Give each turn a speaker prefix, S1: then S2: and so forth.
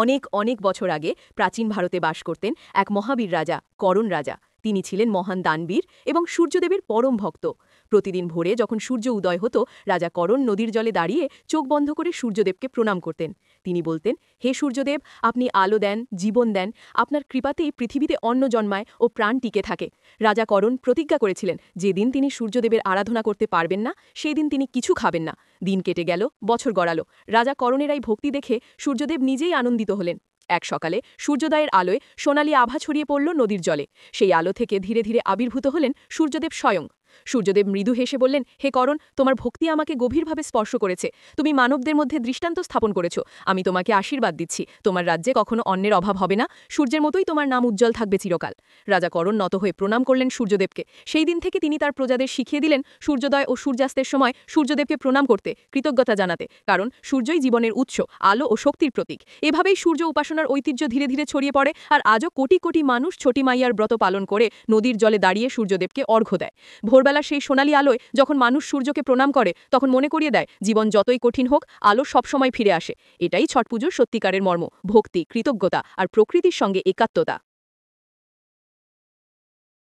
S1: অনেক অনেক বছর আগে প্রাচীন ভারতে বাস করতেন এক মহাবীর রাজা করণ রাজা। তিনি ছিলেন মহান দানবীর এবং সূর্যদেবের পরম ভক্ত। প্রতিদিন ভোরে যখন সূর্য উদয় হতো, রাজা করণ নদীর জলে দাঁড়িয়ে চোখ বন্ধ করে সূর্যদেবকে প্রণাম করতেন। তিনি বলতেন, হে সূর্যদেব, আপনি আলো দেন, জীবন দেন, আপনার কৃপাতেই পৃথিবীতে অন্ন জন্মায় ও প্রাণ টিকে থাকে। রাজা করণ প্রতিজ্ঞা করেছিলেন, যেদিন তিনি সূর্যদেবের আরাধনা করতে পারবেন না সেই দিন তিনি কিছু খাবেন না। দিন কেটে গেল, বছর গড়ালো। রাজা করণের এই ভক্তি দেখে সূর্যদেব নিজেই আনন্দিত হলেন। এক সকালে সূর্যোদয়ের আলোয় সোনালি আভা ছড়িয়ে পড়ল নদীর জলে। সেই আলো থেকে ধীরে ধীরে আবির্ভূত হলেন সূর্যদেব স্বয়ং। সূর্যদেব মৃদু হেসে বললেন, হে করণ, তোমার ভক্তি আমাকে গভীরভাবে স্পর্শ করেছে। তুমি মানবদের মধ্যে দৃষ্টান্ত স্থাপন করেছ। আমি তোমাকে আশীর্বাদ দিচ্ছি, তোমার রাজ্যে কখনো অন্যের অভাব হবে না। সূর্যের মতোই তোমার নাম উজ্জ্বল থাকবে চিরকাল। রাজা করণ নত হয়ে প্রণাম করলেন সূর্যদেবকে। সেই দিন থেকে তিনি তার প্রজাদের শিখিয়ে দিলেন সূর্যোদয় ও সূর্যাস্তের সময় সূর্যদেবকে প্রণাম করতে, কৃতজ্ঞতা জানাতে, কারণ সূর্যই জীবনের উৎস, আলো ও শক্তির প্রতীক। এভাবেই সূর্য উপাসনার ঐতিহ্য ধীরে ধীরে ছড়িয়ে পড়ে, আর আজও কোটি কোটি মানুষ ছোটি মাইয়ার ব্রত পালন করে নদীর জলে দাঁড়িয়ে সূর্যদেবকে অর্ঘ্য দেয়। ভোরবেলা সেই সোনালি আলোয় যখন মানুষ সূর্যকে প্রণাম করে, তখন মনে করিয়ে দেয় জীবন যতই কঠিন হোক, আলো সবসময় ফিরে আসে। এটাই ছট পুজোর সত্যিকারের মর্ম, ভক্তি, কৃতজ্ঞতা আর প্রকৃতির সঙ্গে একাত্মতা।